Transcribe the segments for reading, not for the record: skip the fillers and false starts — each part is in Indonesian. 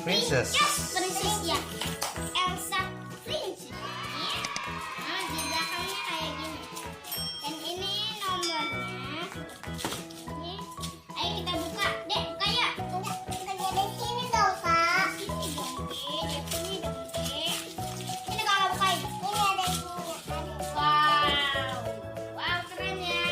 Princess. Princess ya. Elsa Princess. Nah, di belakangnya kayak gini. Dan ini nomornya. Ini. Ayo kita buka. Dek, buka ya. Bukannya di sini dong, Kak. Sini dong, Dek. Di sini dong, Dek. Ini Kakak bukain. Ini ada ibunya. Wow. Wow, keren ya.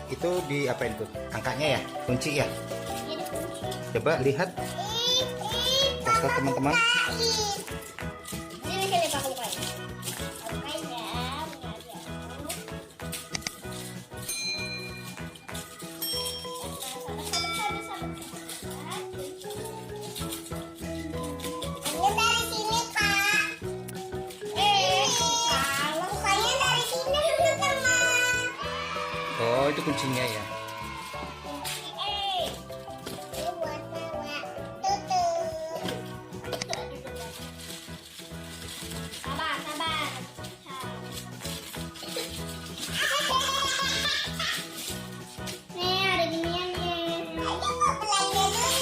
Itu di apa itu? Angkanya ya? Kunci ya? Coba lihat. Kasih teman-teman. Sini sini Kakak bukain. Bukain ya. Ini dari sini, Kak. Kalau bukanya dari sini, teman-teman. Oh, itu kuncinya ya. Ini buat bawa tutup. Sabar, sabar. Nih, ada ginian nih. Ayo, belanja dulu.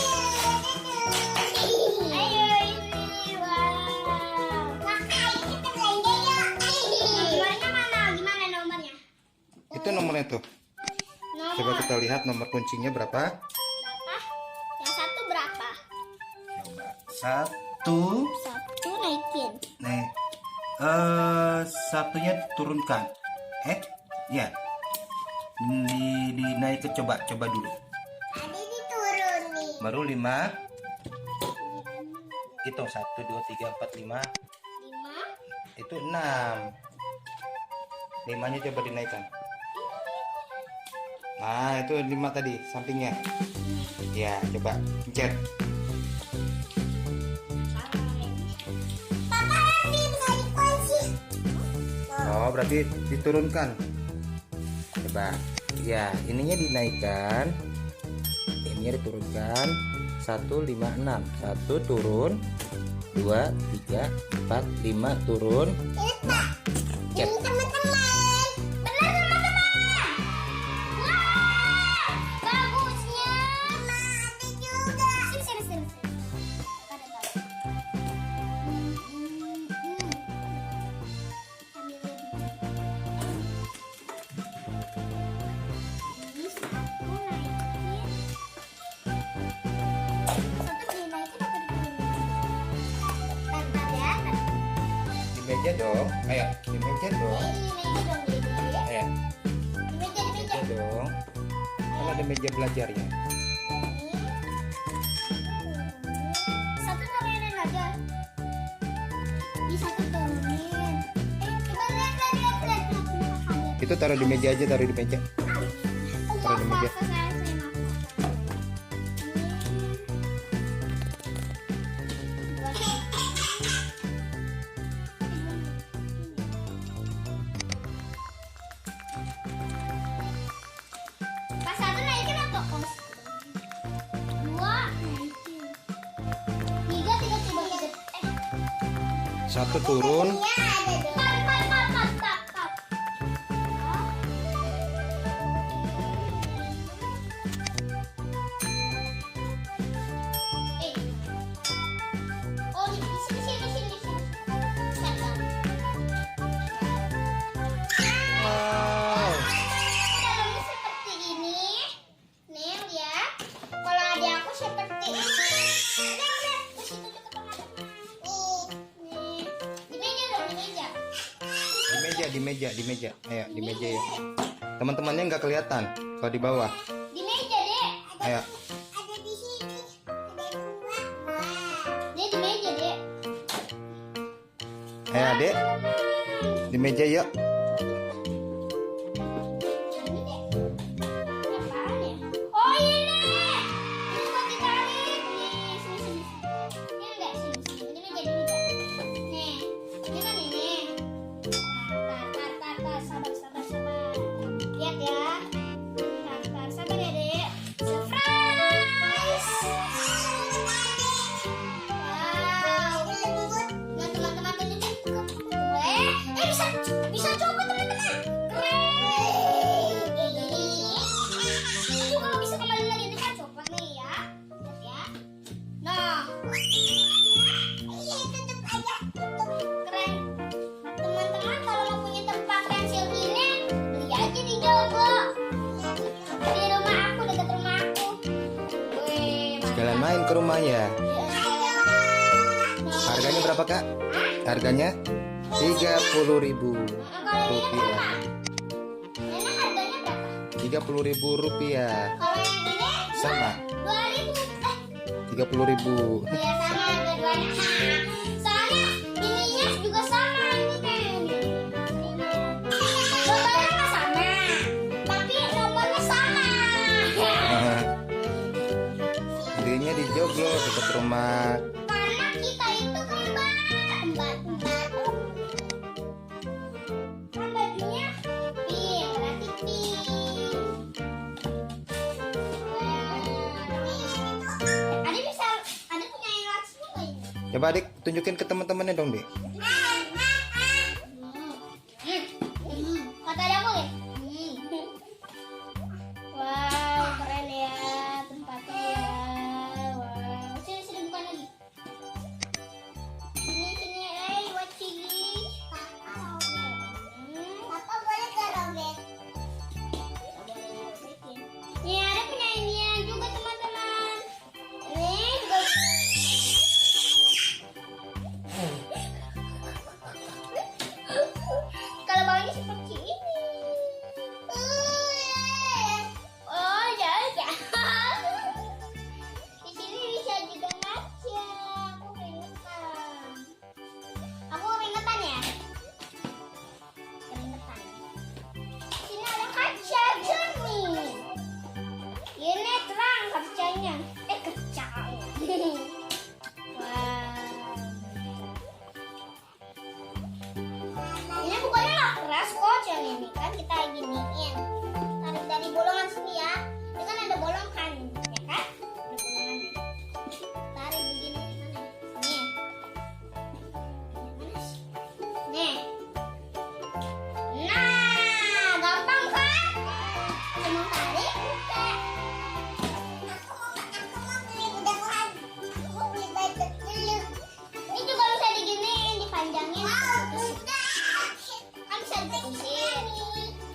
Ayo, ini. Wow. Kakak, ayo kita belanja yuk. Nomornya mana? Gimana nomornya? Itu nomornya tuh. Nomor Coba kita lihat nomor kuncinya berapa. berapa? Yang satu berapa? Coba. Satu. Satu naikin. Nih. Satunya turunkan. Ya. Dinaik ke coba dulu. Ada diturunin. Baru 5. Hitung 1 2 3 4 5. 5. Itu 6. 5-nya coba dinaikkan. Nah, itu 5 tadi sampingnya. Ya, coba pencet. Papa ini bisa dikunci. Oh, berarti diturunkan. Coba. Ya, ininya dinaikkan. Ininya diturunkan. 1 5 6. 1 turun. 2 3 4 5 turun. Ini Pak. Cek. Ini teman-teman. Benar teman-teman. Wah, bagusnya. Ada juga. Sini sini sini. Sambil ini satu naikin. Satu dinaikin apa diturunin? Bentar ya. Di meja dong. Ayo, di meja dong. Ini meja dong ini. Ayo, Di meja di meja. meja dong. Kan ada meja belajarnya. Satu turunin aja. Di satu turunin. Coba lihat lihat lihat lihat. Itu taruh di meja aja, taruh di meja. Taruh di meja. Pas satu naikin apa kos? Dua naikin. Tiga tiga coba tiga. Satu turun. Tap tap tap tap tap tap. Oh di sini sini sini sini. Wow. Dalamnya seperti ini. Nih lihat. Kalau ada aku seperti ini. Lihat lihat. Ke situ ke tengah. Nih. Di meja dong di meja. Di meja. Ayo, di meja ya. Teman-temannya nggak kelihatan kalau di bawah. Di meja deh. Ayo. Ada di sini. Ada dua. Dia di meja deh. Ayo, Adek. Di meja yuk. Oh ini. Ini buat ditarik. Nih, sini sini. Ini enggak sini sini. Ini meja di meja. Nih, ini kan ini. Tar, sabar sabar sabar. Lihat ya. Tar, sabar ya dek. Surprise. Wow. Nah teman-teman tunjukin. bisa coba teman-teman. Keren. Ini juga bisa kembali lagi kita coba nih ya. Lihat ya. Nah. Iya, tutup aja. Keren. Teman-teman kalau mau punya tempat pensil ini, beli aja di Jogo. Di rumah aku, dekat rumah aku. Wih, Sekalian main ke rumahnya. Harganya berapa kak? Harganya 30.000 rupiah. Ini harganya berapa? 30.000 rupiah. Kalau yang ini Sama 2.000. 30.000. Iya sama dua-duanya. Soalnya ininya juga sama ini kayak ini. Gambarnya nggak sama, tapi nomornya sama. Belinya di Joglo dekat rumah. Karena kita itu kembar. Kan bajunya pink, berarti pink. Ada bisa, ada punya yang langsung nggak ini? Coba adik tunjukin ke teman-temannya dong dek. Kata ada aku ya? Wow, keren ya tempatnya ya. Wow, sini bukan lagi. Sini, buat Cigi. Papa boleh kerobek. Nih ada punya inian juga teman-teman. Ini juga. Kalau bawahnya seperti ini. Oh ya. Di sini bisa juga ngaca. Aku keringetan ya. Keringetan. Sini ada kaca jernih. Ini terang kacanya. Kacanya. Wow. Ini bukannya nggak keras kok, yang ini kan kita giniin. Tarik dari bolongan sini ya. Ini kan ada bolong kan, ya kan? Ada bolongan. Tarik begini mana? Nih. Mana sih? Nih. Nah, gampang kan? Cuma tarik, buka. Aku mau beli mudah-mudahan. Aku beli baju dulu. Ini juga bisa diginiin, dipanjangin. Kan bisa diputusin.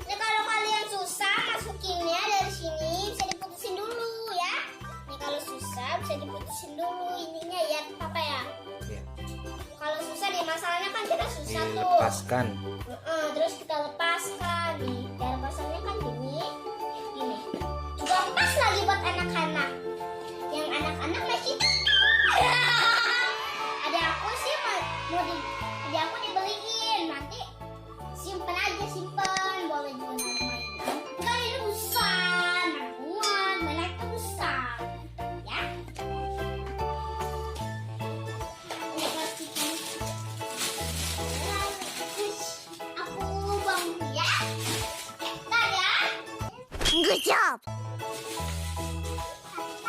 Nah, kalau kalian susah masukinnya dari sini bisa diputusin dulu ya. Nih kalau susah bisa diputusin dulu ininya ya, apa ya? Ya. Kalau susah nih masalahnya kan kita susah tuh. Dilepaskan. Terus kita lepaskan nih. Cara pasangnya kan gini. Juga pas lagi buat anak-anak. Yang anak-anak masih ada aku sih ada aku dibeliin nanti simpen boleh juga main. Kan ini besar, muat, mana itu besar, ya. Ini plastikan. Aku bangun ya. Bentar ya. Good job.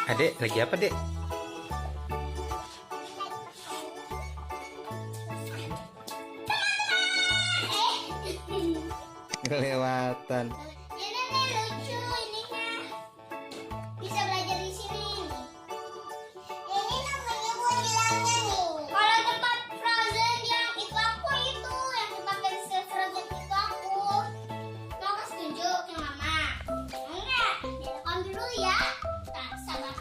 Adek lagi apa dek? Kelewatan. Ini nih lucu ininya. Bisa belajar di sini nih. Ini namanya bonilanya nih. Kalau tempat Frozen yang itu aku itu yang tempat pensil Frozen itu aku. Mau kasih tunjuk ke mama. Enggak, direkam dulu ya. Tak sabar.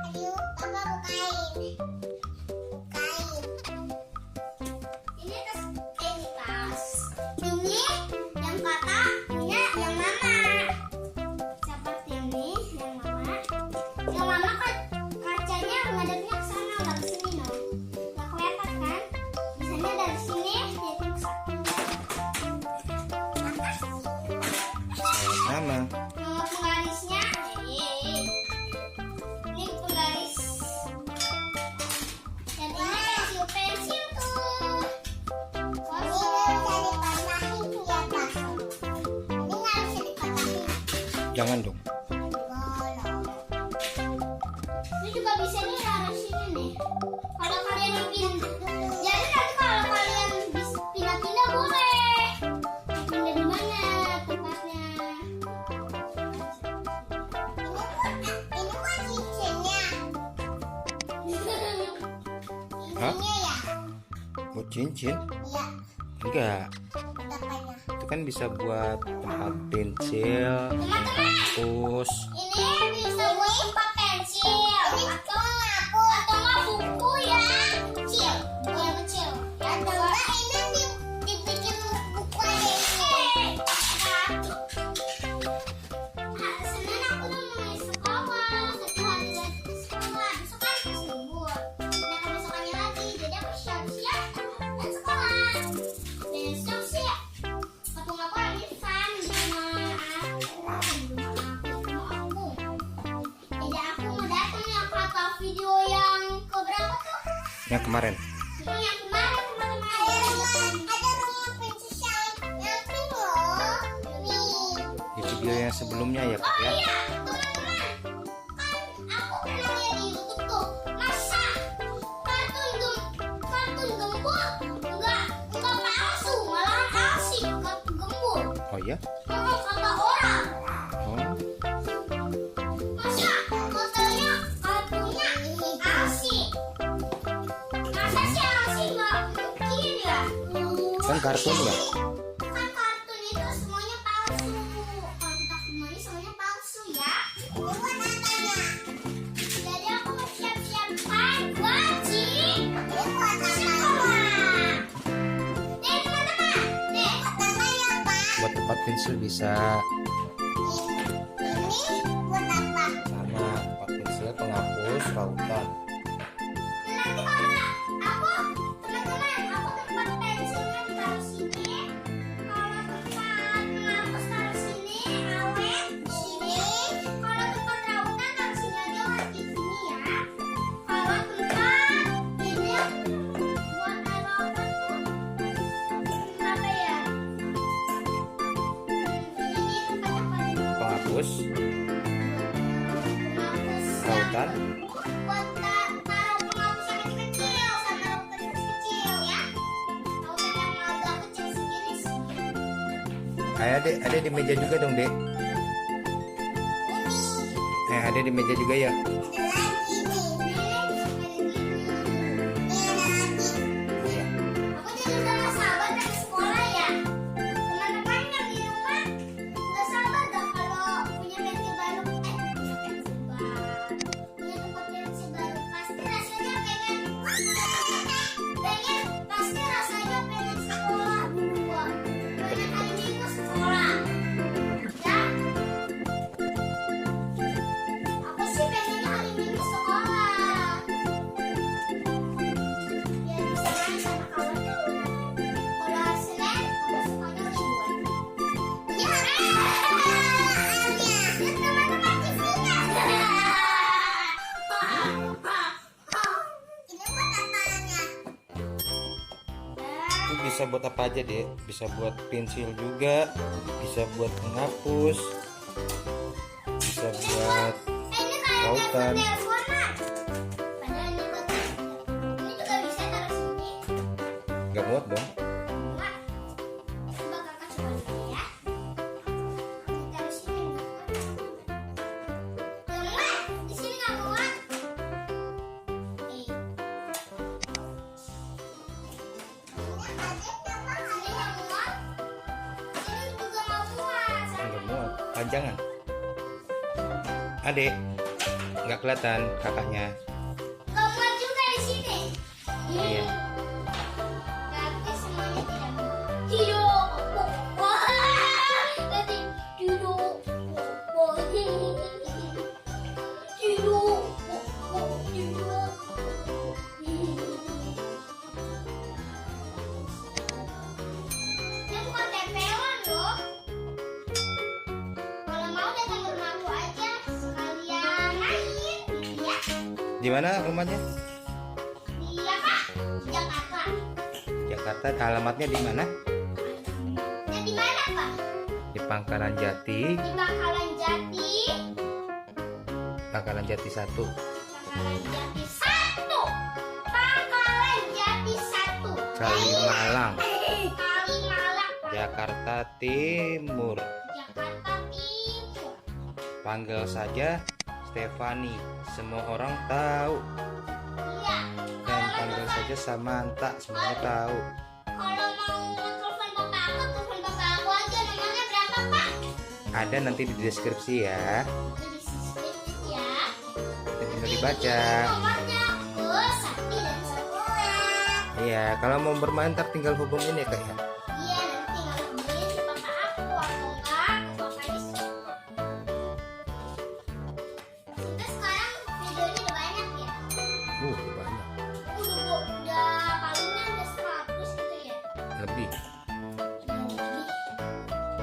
Aduh, papa bukain. Ini tas, ini tas. Ini yang kata punya yang mama. Seperti ini yang mama. Yang mama kan kacanya ngadepnya ke sana, nggak ke sini no. Nggak kelihatan kan? Misalnya dari sini dia ke sana. Sama. Penggarisnya, ini penggaris. Dan ini pensil tuh. Jangan dong. Hah? Ini ya? Buat cincin? Iya. Enggak. Apanya? Itu kan bisa buat tempat pensil, hapus. Ini bisa buat tempat pensil. Atau nggak buku ya? Kecil. Yang kecil. Atau nggak ini dibikin buku aja ini. Senin aku udah mulai sekolah. Satu hari lagi ke sekolah. Besok kan harus libur. Nah kebesokannya lagi. Jadi aku siap-siap dan sekolah. Besok sih patung aku lagi fun sama aku. Jadi aku mau datang yang foto video yang keberapa tuh? Yang kemarin. Yang kemarin teman-teman. Ada rumah princess yang pink loh. Nih. Di video yang sebelumnya ya Kak Oh ya. iya, teman-teman. Kan aku pernah lihat di YouTube tuh. Masa kartun gembul enggak palsu, malah asik gembul. Oh ya? Kalau kata orang, Oh. masa katanya kartunya asik. Masa sih asik nggak mungkin ya? Kan kartun ya? Kan kartun itu semuanya palsu. Kalau kita semuanya semuanya palsu ya. Jadi aku mau siap-siap wajib sekolah. Nih teman-teman, nih pertama ya Pak. Buat tempat pensil bisa. Ini buat apa? Sama tempat pensil, penghapus, rautan. Nanti kalau aku teman-teman, aku tempat pensilnya taruh sini. Kalau tempat penghapus taruh sini, awet sini. Kalau tempat rautan taruh sini aja lagi sini ya. Kalau tempat ini buat air apa tuh? Apa ya? Ini tempat apa ini? Penghapus, Penghapus rautan. buat taruh penghapus yang kecil sama rautan yang kecil ya. Rautan yang agak kecil segini sih. Ayo Dek, ada di meja juga dong Dek. Ada di meja juga ya. Iya. Aku jadi udah gak sabar dari sekolah ya. Teman-teman yang di rumah gak sabar dah kalau punya pensil baru. Punya pensil baru. Punya tempat pensil baru. Pasti rasanya pengen sekolah duluan. Banyak hari minggu sekolah. Ya. Aku sih pengennya hari minggu sekolah. Biar bisa main sama kawan-kawan. Kalau hari Senin, aku sukanya libur. Ya, lihat teman-teman TV-nya. Ini buat apanya? Itu bisa buat apa aja Dek? Bisa buat pensil juga, bisa buat penghapus, bisa buat Ini kayak Rautan. teleponan. Padahal ini buat ini juga bisa taruh sini. nggak muat dong. Coba kakak coba dulu ya. Taruh sini. Muat. Di sini nggak muat. Sini nggak muat. Sini juga nggak muat. Nggak muat. Panjangan. Adek, nggak kelihatan kakaknya. Nggak muat juga di sini. Iya. Tapi semuanya tidak muat. Tidak. Wah. Tadi tidak. Wah. Tidak. Tidak. Ini bukan tempelan loh. Kalau mau datang ke rumah aku aja sekalian main, gitu ya. Di mana rumahnya? Iya kak, Jakarta. Jakarta. Alamatnya di mana? Ya di mana pak? Di Pangkalan Jati, Di Bakalan Jati. Pangkalan Jati 1. Pangkalan Jati 1. Pangkalan Jati 1. Kalimalang, Kalimalang pak. Jakarta Timur. Jakarta Timur. Panggil saja Stefani. Semua orang tahu. Iya. Dan panggil saja Samantha, semuanya tahu. Kalau mau telepon bapak aku, telepon bapak aku aja. Nomornya berapa, Pak? Ada nanti di deskripsi ya. Jadi subscribe ya. Kita tinggal dibaca. Nomornya Sakti dan Sakura. Iya, kalau mau bermain ntar tinggal hubungin ya kak ya. Iya, nanti tinggal hubungin bapak aku atau enggak bapak di sini. Terus sekarang videonya udah banyak ya. Banyak. Udah palingnya udah 100 gitu ya. Lebih.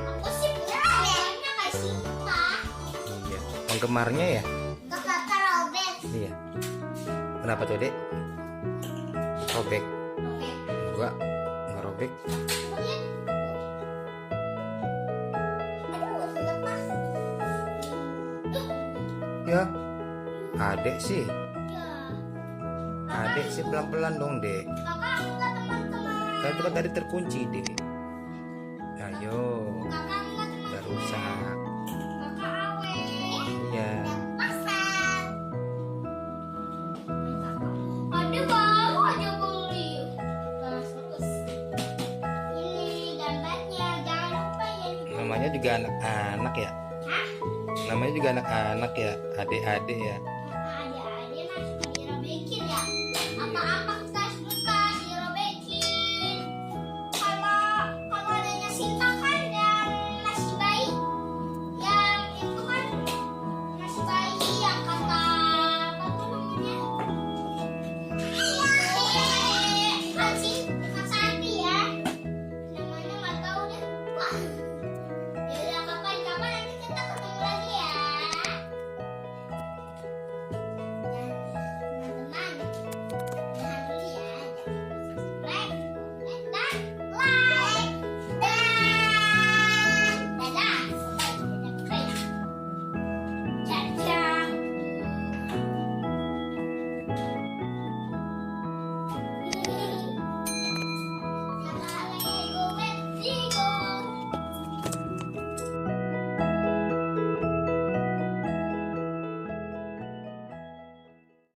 Aku sih punya banyak kayak Sinta. Iya. Penggemarnya ya. Kakak Robert. Iya. Kenapa tuh dek? Robek. Oke. Enggak robek. Aduh, lepas. Ya. Adek sih. Ya. Adek sih pelan-pelan dong dek. Kakak enggak teman-teman. Kan itu kan tadi terkunci dek. Ayo. Kakak enggak teman. Udah rusak. Kakak awe. Iya. Pasang. Ada baru aja beli. Balas terus. Ini gambarnya, jangan lupa ya. Namanya juga anak-anak ya. Hah? Namanya juga anak-anak ya. Adik-adik ya.